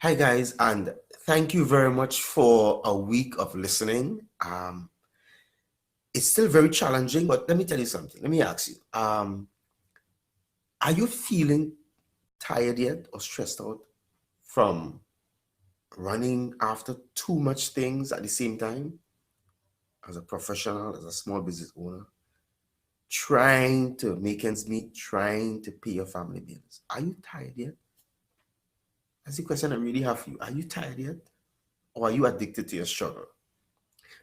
Hi, guys, and thank you very much for a week of listening. It's still very challenging, but let me tell you something. Let me ask you, are you feeling tired yet or stressed out from running after too much things at the same time as a professional, as a small business owner, trying to make ends meet, trying to pay your family bills? Are you tired yet? That's the question I really have for you. Are you tired yet? Or are you addicted to your struggle?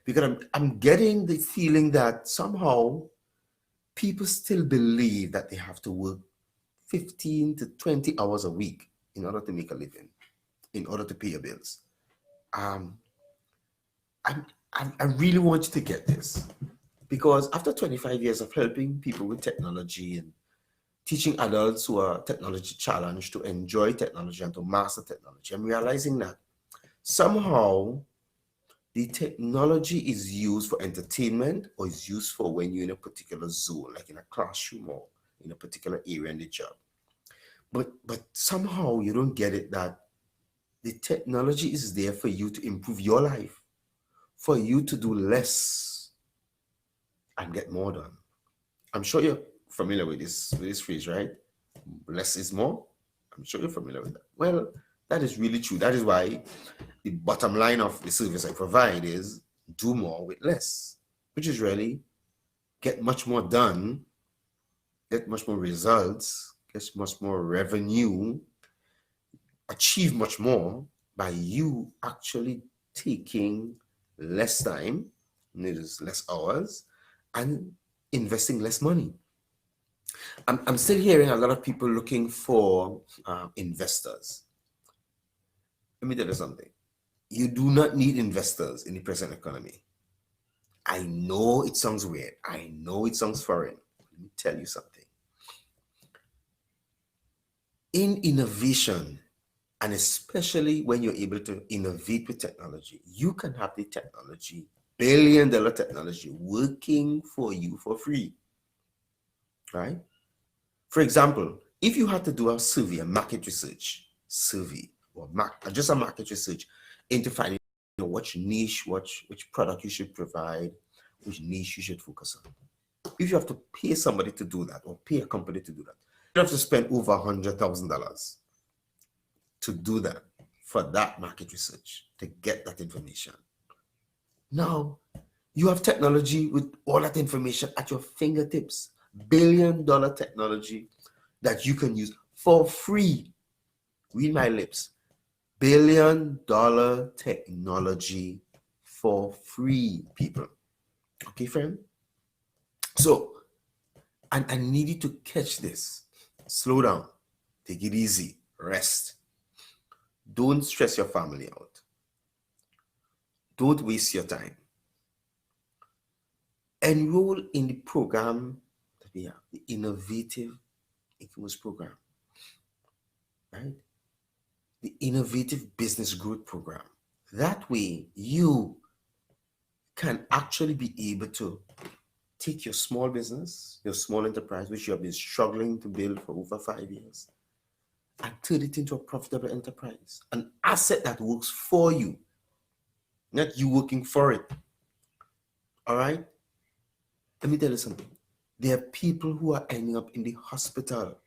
Because I'm getting the feeling that somehow people still believe that they have to work 15 to 20 hours a week in order to make a living, in order to pay your bills. Um, I, I really want you to get this because after 25 years of helping people with technology and teaching adults who are technology challenged to enjoy technology and to master technology, I'm realizing that somehow the technology is used for entertainment or is used for when you're in a particular zone, like in a classroom or in a particular area in the job. But somehow you don't get it that the technology is there for you to improve your life, for you to do less and get more done. I'm sure you're familiar with this phrase, right? Less is more. I'm sure you're familiar with that. Well, that is really true. That is why the bottom line of the service I provide is do more with less, which is really get much more done, get much more results, get much more revenue, achieve much more by you actually taking less time, that is less hours, and investing less money. I'm still hearing a lot of people looking for investors. Let me tell you something. You do not need investors in the present economy. I know it sounds weird. I know it sounds foreign. Let me tell you something. In innovation, and especially when you're able to innovate with technology, you can have the technology, billion-dollar technology, working for you for free, right? For example, if you had to do a survey, a market research survey, or just a market research into finding which niche, which product you should provide, which niche you should focus on. If you have to pay somebody to do that or pay a company to do that, you have to spend over $100,000 to do that for that market research, to get that information. Now, you have technology with all that information at your fingertips, billion-dollar technology that you can use for free. Read my lips. Billion-dollar technology for free, people. Okay, friend? So, and I need you to catch this. Slow down. Take it easy. Rest. Don't stress your family out. Don't waste your time. Enroll in the program that we have, the Innovative Influence Program, right? The Innovative Business Growth Program. That way, you can actually be able to take your small business, your small enterprise, which you have been struggling to build for over 5 years, and turn it into a profitable enterprise, an asset that works for you, not you working for it. All right? Let me tell you something. There are people who are ending up in the hospital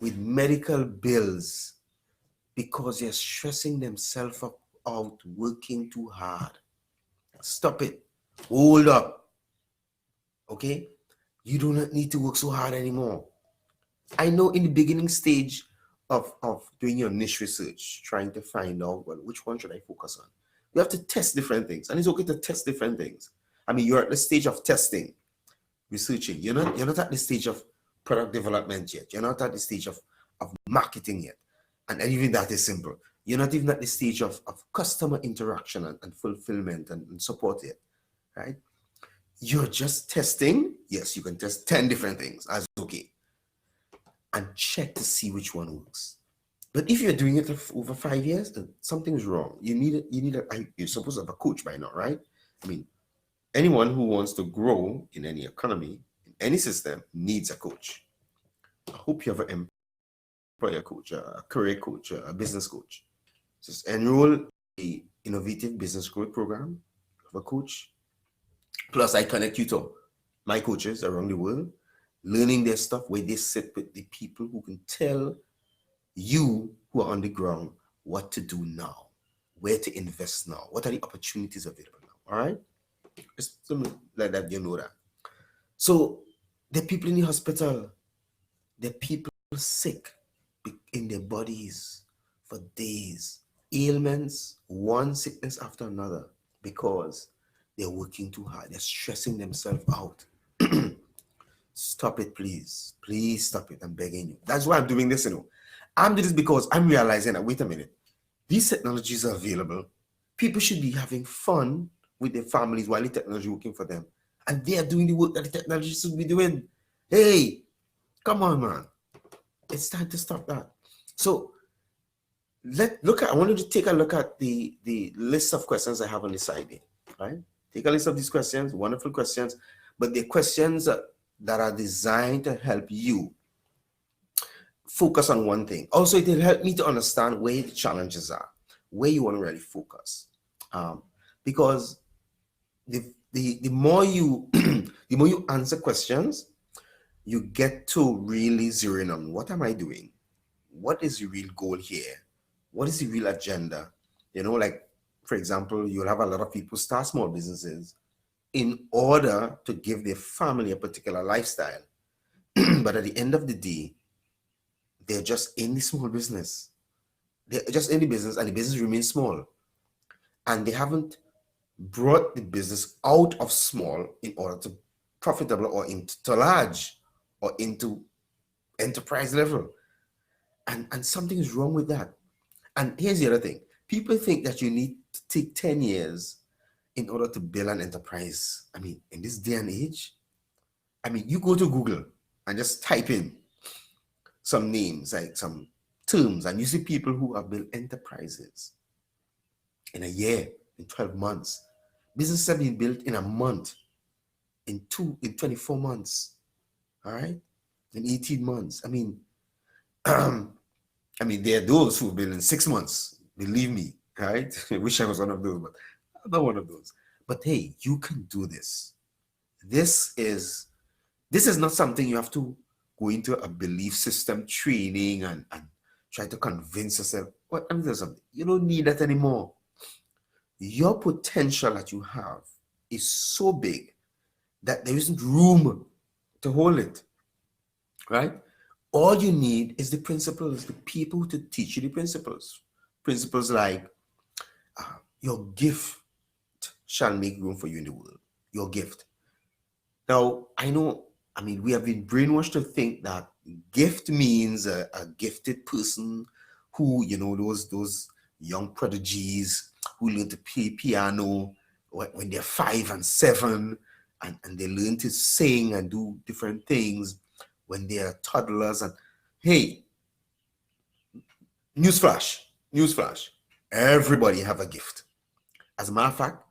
with medical bills because they're stressing themselves out working too hard. Stop it. Hold up. Okay? You do not need to work so hard anymore. I know in the beginning stage of doing your niche research, trying to find out, well, which one should I focus on? You have to test different things, and it's okay to test different things. I mean, you're at the stage of testing, researching. You're not at the stage of product development yet. You're not at the stage of marketing yet. And even that is simple. You're not even at the stage of customer interaction and fulfillment and support yet, right? You're just testing. Yes, you can test 10 different things. That's okay. And check to see which one works. But if you're doing it for over 5 years, then something's wrong. You're supposed to have a coach by now, right? I mean, anyone who wants to grow in any economy, in any system, needs a coach. I hope you have an prayer coach, a career coach, a business coach. Just enroll a innovative business growth program of a coach. Plus, I connect you to my coaches around the world, learning their stuff where they sit with the people who can tell you who are on the ground what to do now, where to invest now, what are the opportunities available now. All right, just something like that, you know that. So the people in the hospital, the people sick in their bodies for days, ailments, one sickness after another, because they're working too hard, they're stressing themselves out. Stop it, please. Please stop it. I'm begging you. That's why I'm doing this, I'm doing this because I'm realizing that, wait a minute, these technologies are available. People should be having fun with their families while the technology is working for them. And they are doing the work that the technology should be doing. Hey, come on, man. It's time to stop that. So I wanted to take a look at the list of questions I have on the side here, right? Take a list of these questions, wonderful questions, but they're questions that are designed to help you focus on one thing. Also, it will help me to understand where the challenges are, where you want to really focus. Because the more you the more you answer questions, you get to really zero in on what am I doing? What is the real goal here? What is the real agenda? Like, for example, you'll have a lot of people start small businesses in order to give their family a particular lifestyle. But at the end of the day, they're just in the small business. They're just in the business, and the business remains small. And they haven't brought the business out of small in order to profitable or into large or into enterprise level. And something is wrong with that. And here's the other thing. People think that you need to take 10 years in order to build an enterprise. I mean, in this day and age, you go to Google and just type in some names, like some terms, and you see people who have built enterprises in a year, in 12 months. Businesses have been built in a month, in 24 months, all right? In 18 months. There are those who build in 6 months, believe me, right? I wish I was one of those, but I'm not one of those. But hey, you can do this. This is not something you have to go into a belief system training and try to convince yourself. Well, there's something. You don't need that anymore. Your potential that you have is so big that there isn't room to hold it, right? All you need is the principles, the people to teach you the principles. Principles like your gift shall make room for you in the world. Your gift. Now, we have been brainwashed to think that gift means a gifted person who, those young prodigies who learn to play piano when they're 5 and 7, and they learn to sing and do different things when they're toddlers. And hey, newsflash, everybody have a gift. As a matter of fact,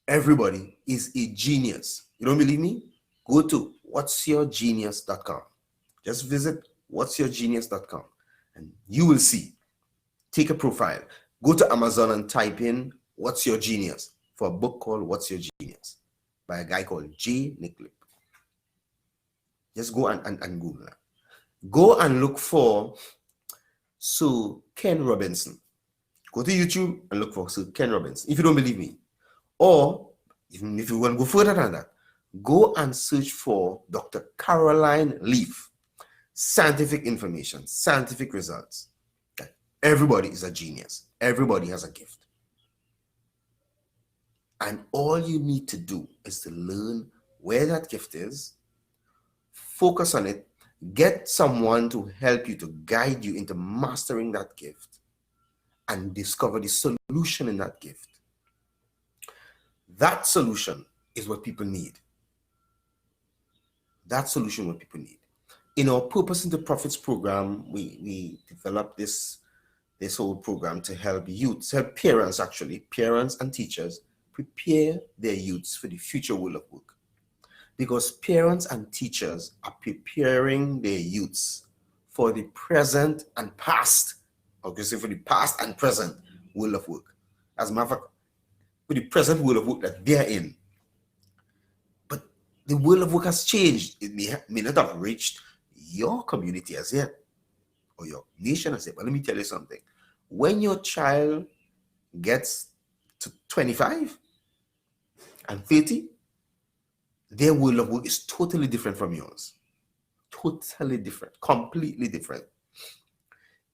everybody is a genius. You don't believe me? Go to whatsyourgenius.com. Just visit whatsyourgenius.com and you will see. Take a profile. Go to Amazon and type in What's Your Genius for a book called What's Your Genius by a guy called J. Nick Lip. Just go and Google that. Go and look for Sir Ken Robinson. Go to YouTube and look for Sir Ken Robinson if you don't believe me. Or even if you want to go further than that, go and search for Dr. Caroline Leaf. Scientific information, scientific results. Everybody is a genius. Everybody has a gift. And all you need to do is to learn where that gift is, focus on it, get someone to help you, to guide you into mastering that gift, and discover the solution in that gift. That solution is what people need. That solution what people need. In our Purpose into Profits program, we developed this whole program to help youths, help parents and teachers prepare their youths for the future world of work. Because parents and teachers are preparing their youths for the present and past, okay, so for the past and present world of work. As a matter of fact, for the present world of work that they're in. But the world of work has changed. It may not have reached your community as yet, or your nation as yet. But let me tell you something. When your child gets to 25 and 30, their world of work is totally different from yours. Totally different, completely different.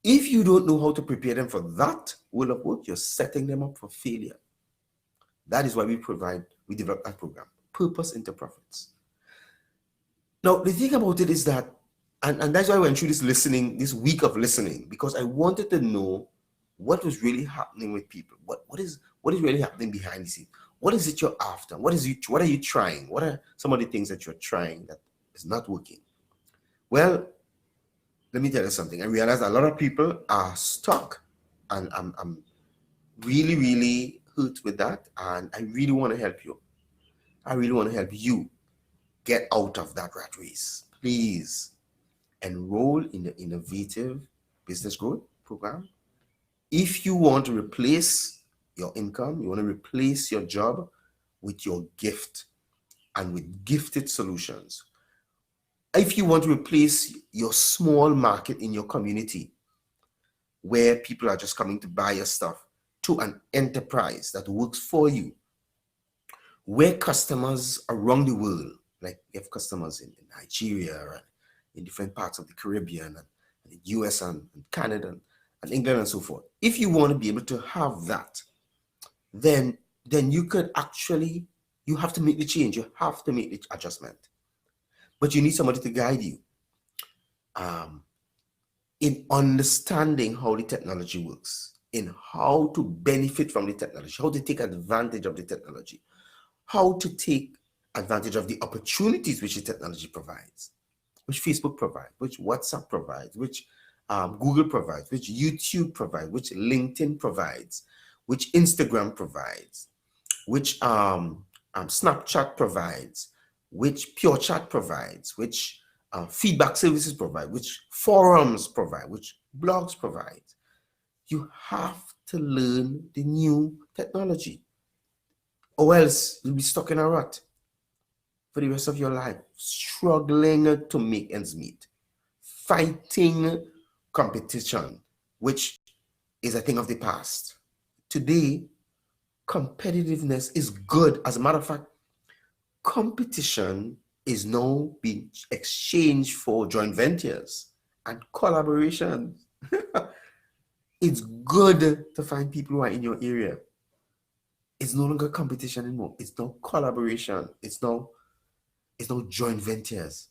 If you don't know how to prepare them for that world of work, you're setting them up for failure. That is why we develop that program, Purpose into Profits. Now, the thing about it is that, and that's why I went through this week of listening, because I wanted to know what was really happening with people. What is really happening behind the scenes? What is it you're after? What are you trying? What are some of the things that you're trying that is not working? Well, let me tell you something. I realize a lot of people are stuck, and I'm really, really hurt with that. And I really want to help you. I really want to help you get out of that rat race. Please enroll in the Innovative Business Growth Program. If you want to replace your income, you want to replace your job with your gift and with gifted solutions. If you want to replace your small market in your community where people are just coming to buy your stuff to an enterprise that works for you, where customers around the world, like you have customers in Nigeria and in different parts of the Caribbean and the US and Canada and England and so forth. If you want to be able to have that, then you could actually, you have to make the change. You have to make the adjustment. But you need somebody to guide you in understanding how the technology works, in how to benefit from the technology, how to take advantage of the technology, how to take advantage of the opportunities which the technology provides, which Facebook provides, which WhatsApp provides, which Google provides, which YouTube provides, which LinkedIn provides, which Instagram provides, which Snapchat provides, which PureChat provides, which feedback services provide, which forums provide, which blogs provide. You have to learn the new technology, or else you'll be stuck in a rut for the rest of your life, struggling to make ends meet, fighting competition, which is a thing of the past. Today, competitiveness is good. As a matter of fact, competition is now being exchanged for joint ventures and collaborations. It's good to find people who are in your area. It's no longer competition anymore. It's now collaboration. It's now joint ventures.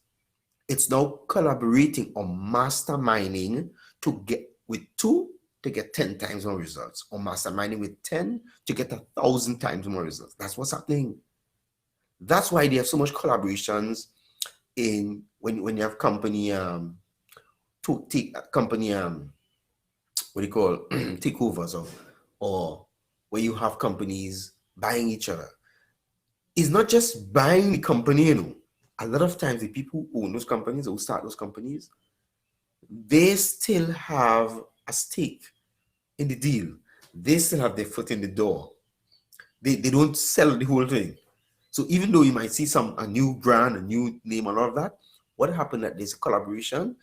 It's now collaborating or masterminding to get with 2 to get 10 times more results, or masterminding with 10 to get 1,000 times more results. That's what's happening. That's why they have so much collaborations in when you have company what do you call takeovers, or where you have companies buying each other. It's not just buying the company, you know. A lot of times the people who own those companies, who start those companies, they still have a stake in the deal. They still have their foot in the door. They don't sell the whole thing. So even though you might see a new brand, a new name, and all of that, what happened that there's a collaboration,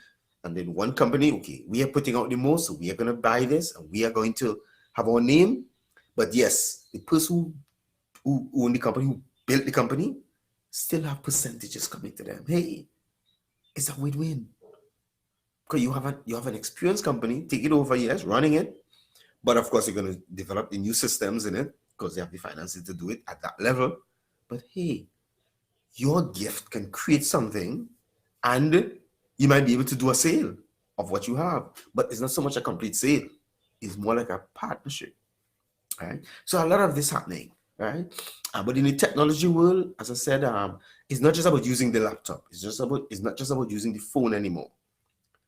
and then one company, okay, we are putting out the most, so we are going to buy this, and we are going to have our name. But yes, the person who owned the company, who built the company, still have percentages coming to them. Hey, it's a win-win. Because you have an experienced company, take it over, yes, running it. But of course, you're going to develop the new systems in it because they have the finances to do it at that level. But hey, your gift can create something, and you might be able to do a sale of what you have. But it's not so much a complete sale. It's more like a partnership. Right? So a lot of this happening. Right? But in the technology world, as I said, it's not just about using the laptop. It's not just about using the phone anymore.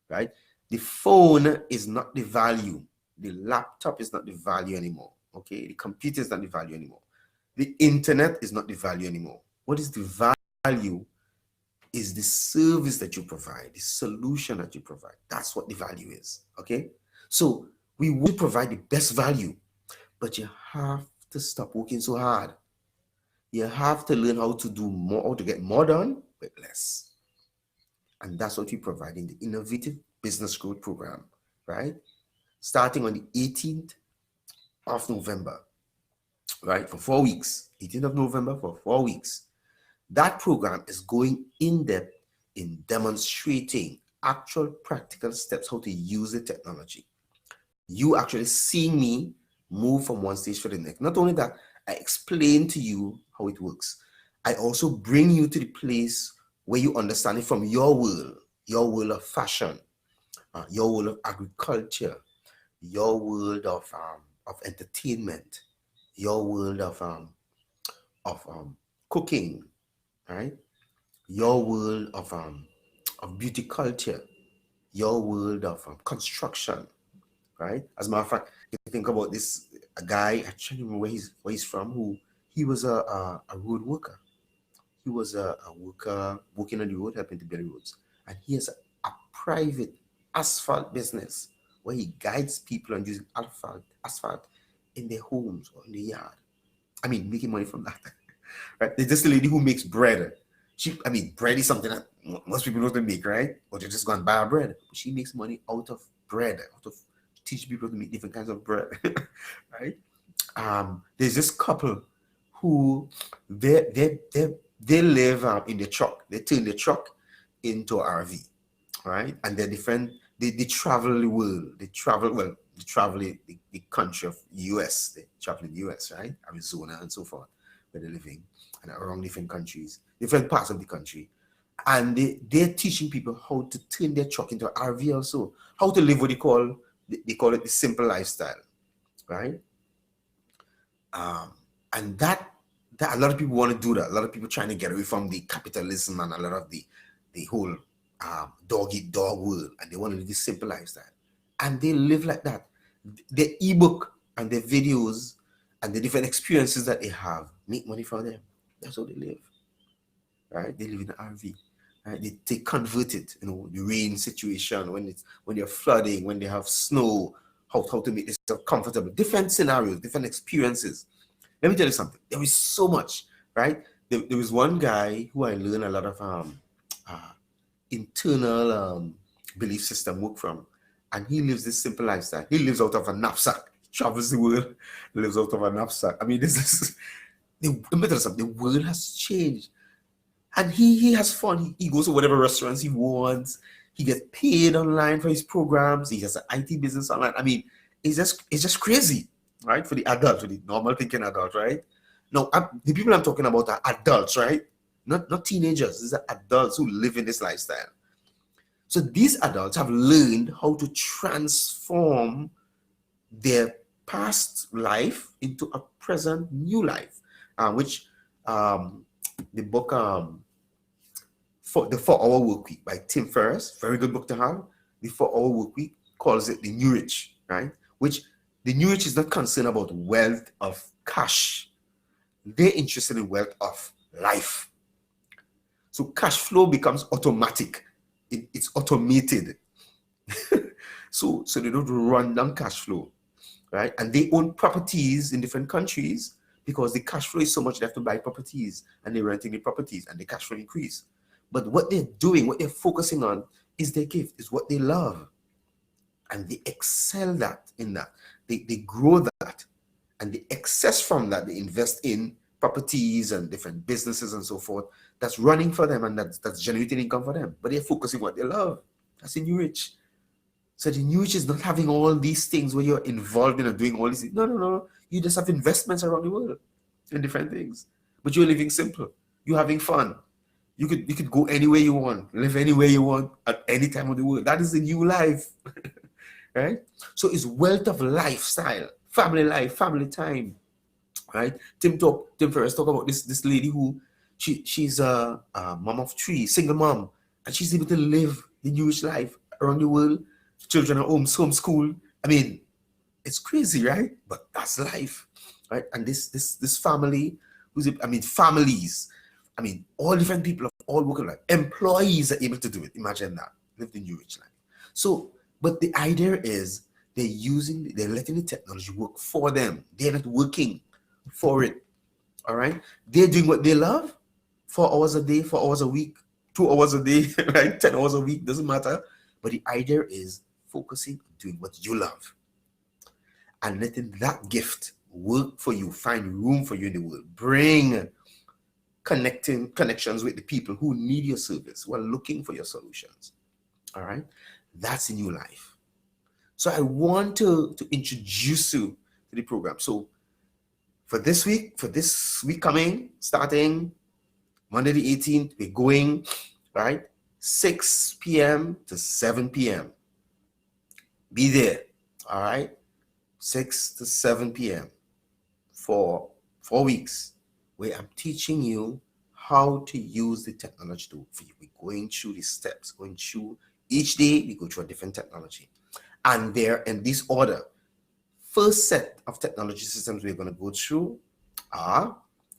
Right? The phone is not the value. The laptop is not the value anymore. Okay? The computer is not the value anymore. The internet is not the value anymore. What is the value is the service that you provide, the solution that you provide. That's what the value is. Okay. So we want to provide the best value, but you have to stop working so hard. You have to learn how to do more, how to get more done with less. And that's what we provide in the Innovative Business Growth Program, right? Starting on the 18th of November, right? For 4 weeks, 18th of November for 4 weeks. That program is going in depth in demonstrating actual practical steps, how to use the technology. You actually seeing me move from one stage to the next. Not only that, I explain to you how it works. I also bring you to the place where you understand it from your world of fashion, your world of agriculture, your world of entertainment, your world of cooking, right? Your world of beauty culture, your world of construction, right? As a matter of fact, if you think about this, a guy, I can't remember where he's from, who he was a road worker. He was a worker working on the road, helping to build roads. And he has a private asphalt business where he guides people on using asphalt in their homes or in their yard. I mean, making money from that. Right? There's this lady who makes bread. Bread is something that most people don't make, right? Or they just go and buy bread. She makes money out of bread, out of teach people to make different kinds of bread, right? There's this couple who they live in the truck. They turn the truck into an RV, right? And they're different. They travel the world. They travel the country of US. They travel in the US, right? Arizona and so forth, where they're living, and around different countries, different parts of the country. And they're teaching people how to turn their truck into an RV also, how to live what they call it the simple lifestyle, right? And that a lot of people want to do that. A lot of people trying to get away from the capitalism and a lot of the whole dog eat dog world, and they want to live this simple lifestyle. And they live like that. Their ebook and their videos and the different experiences that they have make money for them. That's how they live, right? They live in an RV. Right? They convert it, the rain situation, when they're flooding, when they have snow, how to make themselves comfortable, different scenarios, different experiences. Let me tell you something. There is so much, right? There was one guy who I learned a lot of internal belief system work from, and he lives this simple lifestyle. He lives out of a knapsack, travels the world, lives out of a knapsack. I mean, the world has changed. And he has fun. He goes to whatever restaurants he wants. He gets paid online for his programs. He has an IT business online. I mean, it's just crazy, right? For the adult, for the normal thinking adult, right? Now, the people I'm talking about are adults, right? Not teenagers. These are adults who live in this lifestyle. So these adults have learned how to transform their past life into a present new life, which the book for the 4-Hour Workweek by Tim Ferriss, very good book to have. The 4-Hour Workweek calls it the New Rich, right? Which the New Rich is not concerned about wealth of cash. They're interested in wealth of life. So cash flow becomes automatic. It's automated. so they don't run down cash flow, right? And they own properties in different countries because the cash flow is so much they have to buy properties, and they're renting the properties, and the cash flow increase. But what they're doing, what they're focusing on is their gift, is what they love. And they excel in that. They grow that. And the excess from that, they invest in properties and different businesses and so forth. That's running for them, and that's generating income for them. But they're focusing on what they love. That's the New Rich. So the New Rich is not having all these things where you're involved in doing all these things. No. You just have investments around the world in different things. But you're living simple. You're having fun. You could go anywhere you want, live anywhere you want at any time of the world. That is the new life, right? So it's wealth of lifestyle, family life, family time, right? Tim Ferriss talk about this lady who she's a mom of 3, single mom, and she's able to live the New Rich life around the world. Children are homeschooled. I mean, it's crazy, right? But that's life, right? And this family, families. I mean, all different people of all walks of life. Employees are able to do it. Imagine that. Live the new rich life. So, but the idea is they're letting the technology work for them. They're not working for it. All right. They're doing what they love, 4 hours a day, 4 hours a week, 2 hours a day, right? 10 hours a week, doesn't matter. But the idea is focusing on doing what you love and letting that gift work for you, find room for you in the world, bring connections with the people who need your service, who are looking for your solutions. All right. That's a new life. So I want to introduce you to the program. So for this week coming, starting Monday the 18th, we're going, right, 6 p.m. to 7 p.m. Be there, all right? 6 to 7 p.m. for 4 weeks, where I'm teaching you how to use the technology to for you. We're going through the steps, going through each day, we go through a different technology. And they're in this order. First set of technology systems we're going to go through are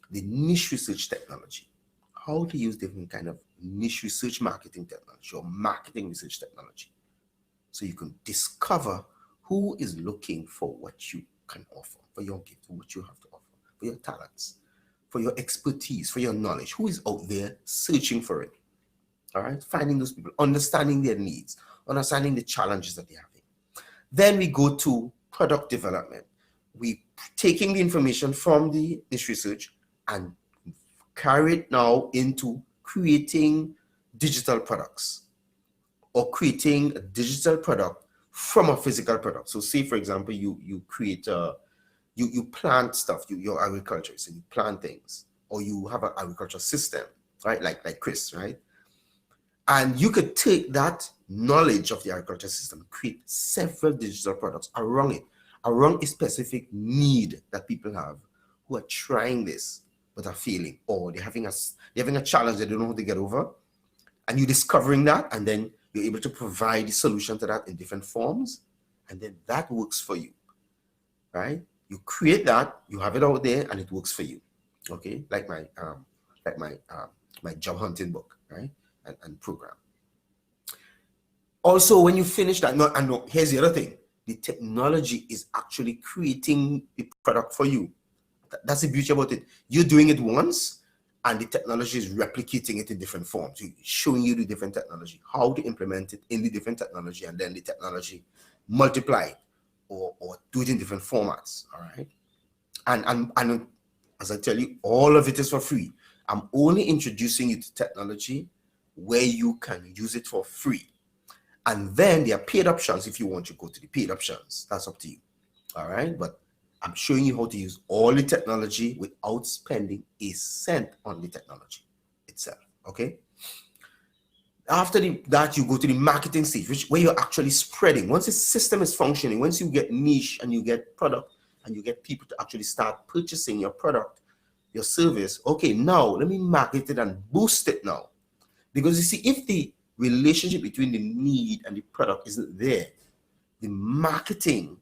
the niche research technology. How to use different kind of niche research marketing technology or marketing research technology. So you can discover who is looking for what you can offer, for your gift, for what you have to offer, for your talents, for your expertise, for your knowledge. Who is out there searching for it? All right, finding those people, understanding their needs, understanding the challenges that they're having. Then we go to product development. We taking the information from this research and carry it now into creating digital products or creating a digital product from a physical product. So say, for example, you create you plant stuff, you're agriculturist and you plant things, or you have an agricultural system, right? Like Chris, right? And you could take that knowledge of the agriculture system, create several digital products around it, around a specific need that people have who are trying this but are failing, or they're having a challenge they don't know how to get over. And you're discovering that, and then you're able to provide the solution to that in different forms, and then that works for you, right? You create that, you have it out there, and it works for you. Okay, like my job hunting book, right? And program. Also, when you finish that, here's the other thing. The technology is actually creating the product for you. That's the beauty about it. You're doing it once, and the technology is replicating it in different forms, showing you the different technology, how to implement it in the different technology, and then the technology multiply or do it in different formats, all right? And as I tell you, all of it is for free. I'm only introducing you to technology where you can use it for free. And then there are paid options if you want to go to the paid options. That's up to you. All right. But I'm showing you how to use all the technology without spending a cent on the technology itself. Okay. After that, you go to the marketing stage, where you're actually spreading. Once the system is functioning, once you get niche and you get product and you get people to actually start purchasing your product, your service. Okay, now let me market it and boost it now. Because you see, if the relationship between the need and the product isn't there, the marketing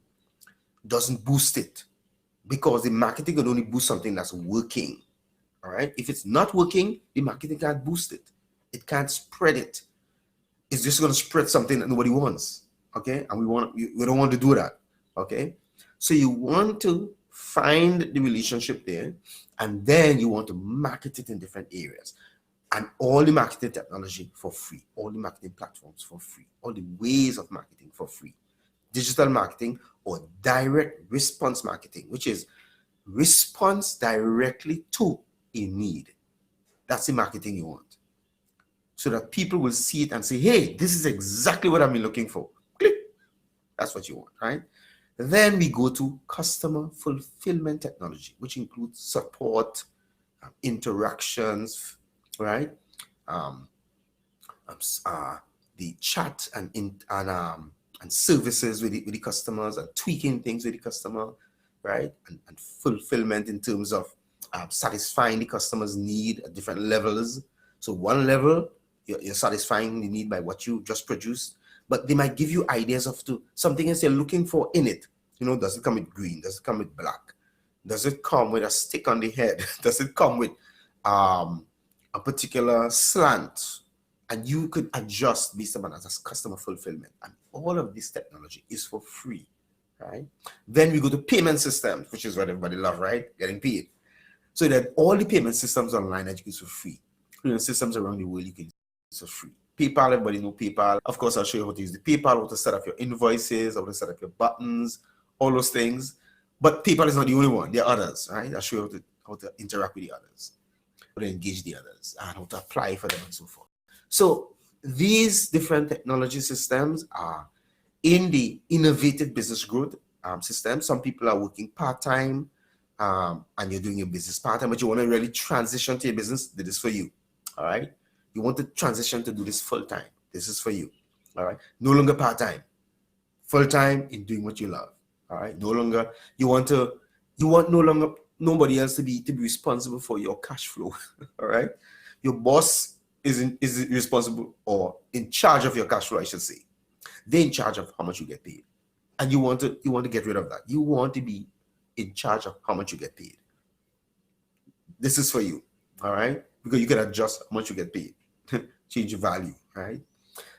doesn't boost it, because the marketing can only boost something that's working. All right. If it's not working, the marketing can't boost it. It can't spread it. It's just going to spread something that nobody wants. Okay. And we don't want to do that. Okay. So you want to find the relationship there, and then you want to market it in different areas. And all the marketing technology for free, all the marketing platforms for free, all the ways of marketing for free. Digital marketing or direct response marketing, which is response directly to a need. That's the marketing you want. So that people will see it and say, hey, this is exactly what I've been looking for. Click. That's what you want, right? Then we go to customer fulfillment technology, which includes support, interactions, right? The chat and services with the customers, and tweaking things with the customer, right? And fulfillment in terms of satisfying the customer's need at different levels. So one level, you're satisfying the need by what you just produced, but they might give you ideas of something else you're looking for in it. Does it come with green? Does it come with black? Does it come with a stick on the head? Does it come with a particular slant, and you could adjust based upon that as customer fulfillment. And all of this technology is for free, right? Then we go to payment systems, which is what everybody loves, right? Getting paid. So that all the payment systems online that you can use for free. Systems around the world you can use for free. PayPal, everybody know PayPal. Of course, I'll show you how to use the PayPal, how to set up your invoices, how to set up your buttons, all those things. But PayPal is not the only one. There are others, right? I'll show you how to interact with the others, how to engage the others, and how to apply for them and so forth. So these different technology systems are in the innovative business growth system. Some people are working part-time, and you're doing your business part-time, but you want to really transition to your business. This is for you. All right. You want to transition to do this full-time. This is for you. All right. No longer part-time, full-time in doing what you love. All right. No longer you want no longer nobody else to be responsible for your cash flow. All right. Your boss is responsible or in charge of your cash flow, I should say. They're in charge of how much you get paid, and you want to get rid of that. You want to be in charge of how much you get paid. This is for you, all right? Because you can adjust how much you get paid, change your value, right?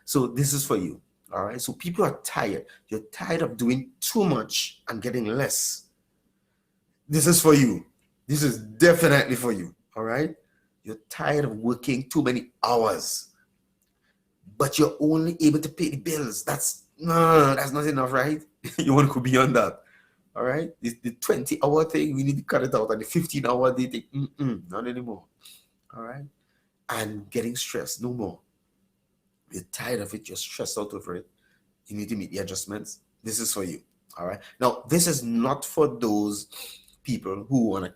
So this is for you, all right? So people are tired. You're tired of doing too much and getting less. This is for you. This is definitely for you, all right? You're tired of working too many hours, but you're only able to pay the bills. That's not enough, right? You want to go beyond that. All right, the 20-hour thing, we need to cut it out. And the 15-hour day thing, not anymore. All right, and getting stressed, no more. You're tired of it, you're stressed out over it. You need to make the adjustments. This is for you. All right, now this is not for those people who want to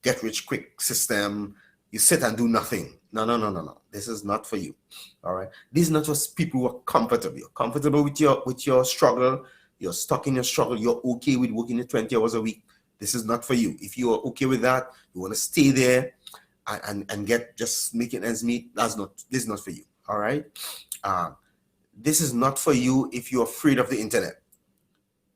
get rich quick system. You sit and do nothing. No. This is not for you. All right, this is not for people who are comfortable. You're comfortable with your struggle. You're stuck in your struggle. You're okay with working 20 hours a week. This is not for you. If you are okay with that, you want to stay there and get just making ends meet. This is not for you. All right. This is not for you if you're afraid of the internet.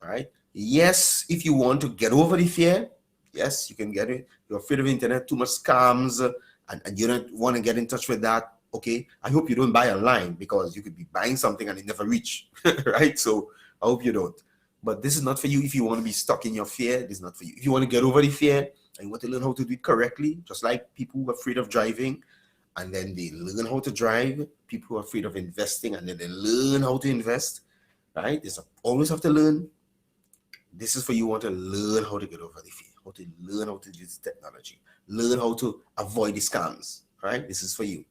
All right. Yes, if you want to get over the fear, yes, you can get it. You're afraid of the internet, too much scams, and you don't want to get in touch with that. Okay. I hope you don't buy online, because you could be buying something and it never reach. Right. So I hope you don't. But this is not for you if you want to be stuck in your fear. This is not for you. If you want to get over the fear and you want to learn how to do it correctly, just like people who are afraid of driving and then they learn how to drive, people who are afraid of investing and then they learn how to invest, right? They always have to learn. This is for you who want to learn how to get over the fear, how to learn how to use technology, learn how to avoid the scams, right? This is for you,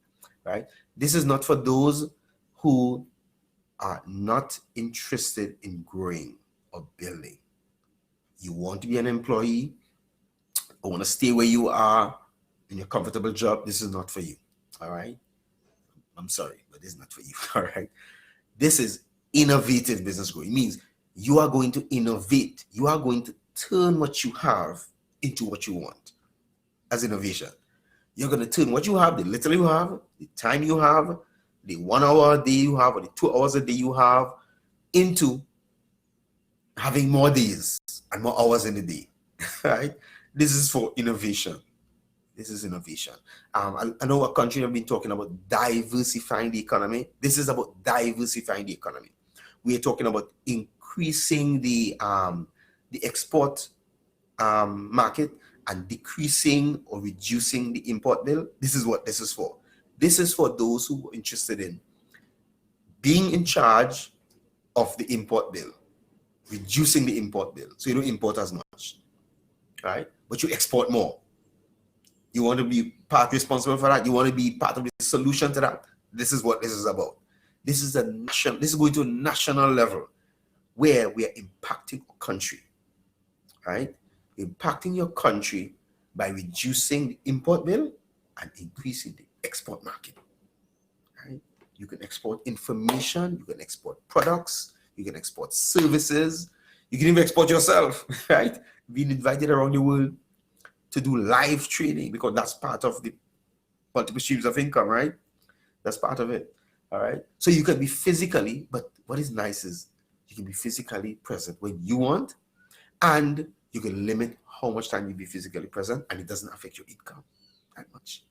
right? This is not for those who are not interested in growing or building. You want to be an employee or want to stay where you are in your comfortable job. This is not for you. All right. I'm sorry, but this is not for you. All right. This is innovative business growth. It means you are going to innovate. You are going to turn what you have into what you want as innovation. You're going to turn what you have, the little you have, the time you have, the 1 hour a day you have, or the 2 hours a day you have, into having more days and more hours in the day. Right? This is for innovation. This is innovation. I know a country have been talking about diversifying the economy. This is about diversifying the economy. We are talking about increasing the export market and decreasing or reducing the import bill. This is what this is for. This is for those who are interested in being in charge of the import bill, reducing the import bill. So you don't import as much, right? But you export more. You want to be part responsible for that. You want to be part of the solution to that. This is what this is about. This is going to a national level where we are impacting our country, right? Impacting your country by reducing the import bill and increasing the export market, right? You can export information, you can export products, you can export services, you can even export yourself, right? Being invited around the world to do live training, because that's part of the multiple streams of income, right? That's part of it, all right? So you can be physically, but what is nice is you can be physically present when you want, and you can limit how much time you be physically present, and it doesn't affect your income that much,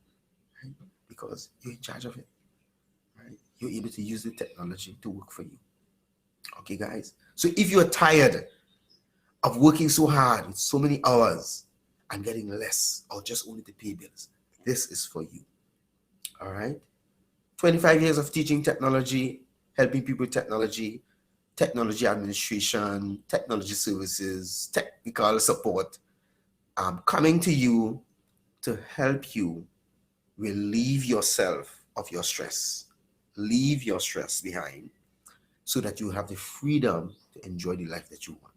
right? because you're in charge of it, right? You're able to use the technology to work for you. Okay, guys? So if you're tired of working so hard with so many hours and getting less or just only to pay bills, this is for you. All right? 25 years of teaching technology, helping people with technology, technology administration, technology services, technical support. I'm coming to you to help you relieve yourself of your stress. Leave your stress behind so that you have the freedom to enjoy the life that you want.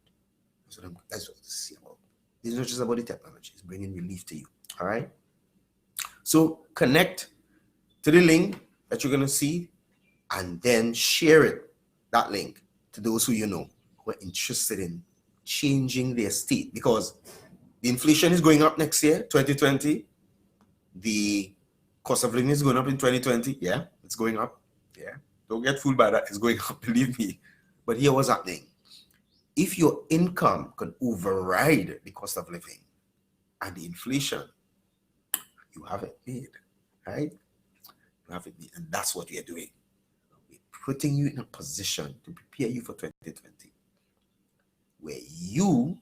That's what this is about. It's not just about the technology, it's bringing relief to you. All right? So connect to the link that you're going to see and then share it, that link, to those who you know who are interested in changing their state, because the inflation is going up next year, 2020. The cost of living is going up in 2020. Yeah, it's going up. Yeah, don't get fooled by that. It's going up, believe me. But here what's happening. If your income can override the cost of living and the inflation, you have it made, right? You have it made. And that's what we are doing. We're putting you in a position to prepare you for 2020, where you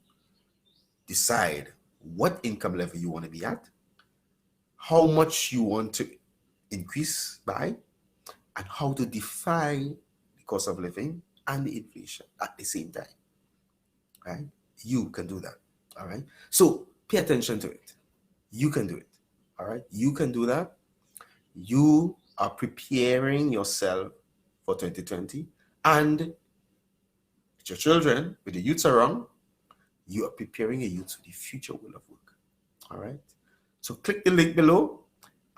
decide what income level you want to be at, how much you want to increase by, and how to defy the cost of living and the inflation at the same time. Right? You can do that. All right. So pay attention to it. You can do it. All right. You can do that. You are preparing yourself for 2020, and with your children, with the youths around, you are preparing a youth for the future world of work. All right. So click the link below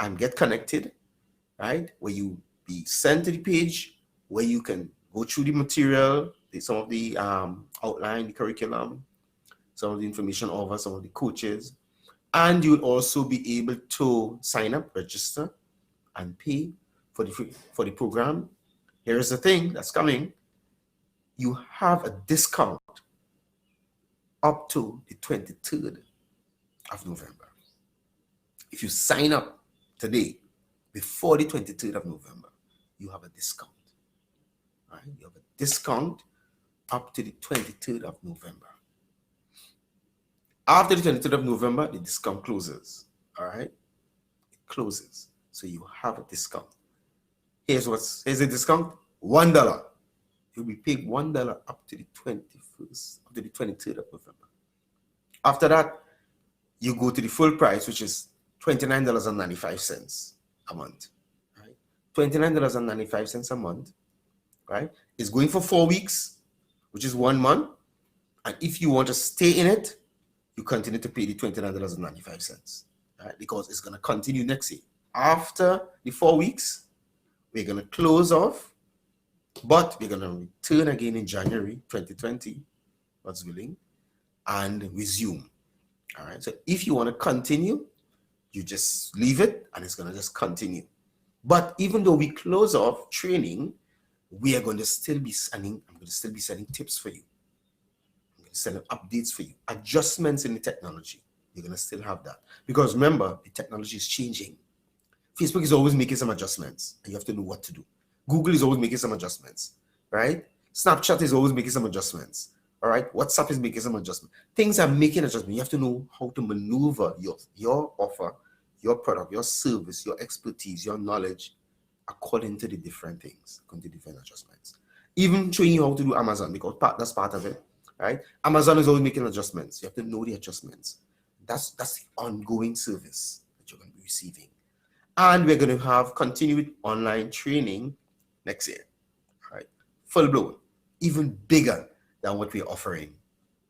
and get connected, right? Where you be sent to the page where you can go through the material, some of the outline, the curriculum, some of the information over, some of the coaches, and you will also be able to sign up, register, and pay for the program. Here's the thing that's coming. You have a discount up to the 23rd of November. If you sign up today, before the 23rd of November, you have a discount. Right? You have a discount up to the 23rd of November. After the 23rd of November, the discount closes. All right? It closes. So you have a discount. Here's the discount: $1. You'll be paid $1 up to the 21st, up to the 23rd of November. After that, you go to the full price, which is $29.95 a month. Right? $29.95 a month, right? It's going for 4 weeks, which is 1 month. And if you want to stay in it, you continue to pay the $29.95, right? Because it's going to continue next year. After the 4 weeks, we're going to close off, but we're going to return again in January 2020, God's willing, and resume. All right. So if you want to continue, you just leave it and it's going to just continue. But even though we close off training, we are going to still be sending, I'm going to still be sending tips for you. I'm going to send updates for you, adjustments in the technology. You're going to still have that. Because remember, the technology is changing. Facebook is always making some adjustments and you have to know what to do. Google is always making some adjustments, right? Snapchat is always making some adjustments. All right, WhatsApp is making some adjustments. Things are making adjustments. You have to know how to maneuver your offer, your product, your service, your expertise, your knowledge according to the different things, according to different adjustments. Even showing you how to do Amazon, because that's part of it, right? Amazon is always making adjustments. You have to know the adjustments. That's the ongoing service that you're going to be receiving. And we're going to have continued online training next year, all right? Full blown, even bigger than what we're offering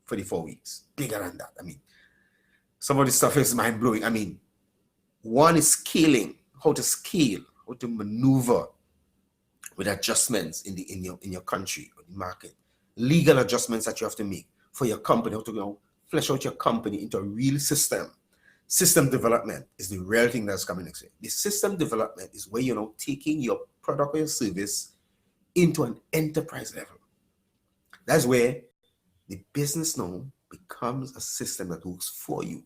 for the 4 weeks. Bigger than that. I mean, some of the stuff is mind-blowing. I mean, one is scaling, how to scale, how to maneuver with adjustments in your country or the market. Legal adjustments that you have to make for your company, how to flesh out your company into a real system. System development is the real thing that's coming next year. The system development is where you're now taking your product or your service into an enterprise level. That's where the business now becomes a system that works for you.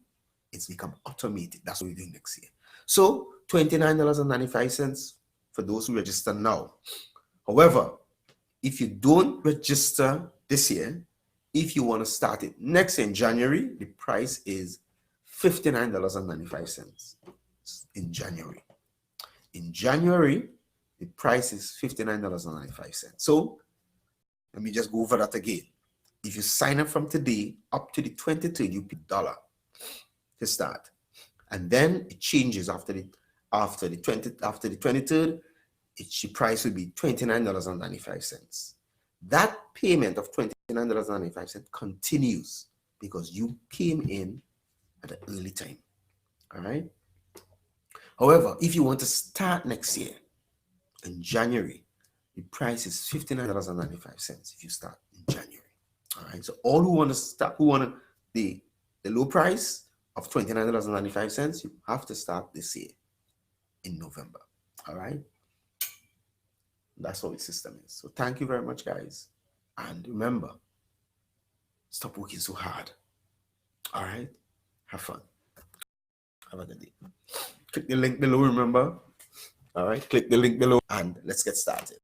It's become automated. That's what we're doing next year. So $29.95 for those who register now. However, if you don't register this year, if you want to start it next in January, the price is $59.95 in January. In January, the price is $59.95. So let me just go over that again. If you sign up from today up to the 23rd, you pay $1 to start. And then it changes after the 23rd, the price will be $29.95. That payment of $29.95 continues because you came in at an early time. All right. However, if you want to start next year in January, the price is $59.95 if you start in January. All right. So all who want to start, the low price of $29.95, you have to start this year in November. All right. That's what the system is. So thank you very much, guys. And remember, stop working so hard. All right. Have fun. Have a good day. Click the link below, remember. All right. Click the link below and let's get started.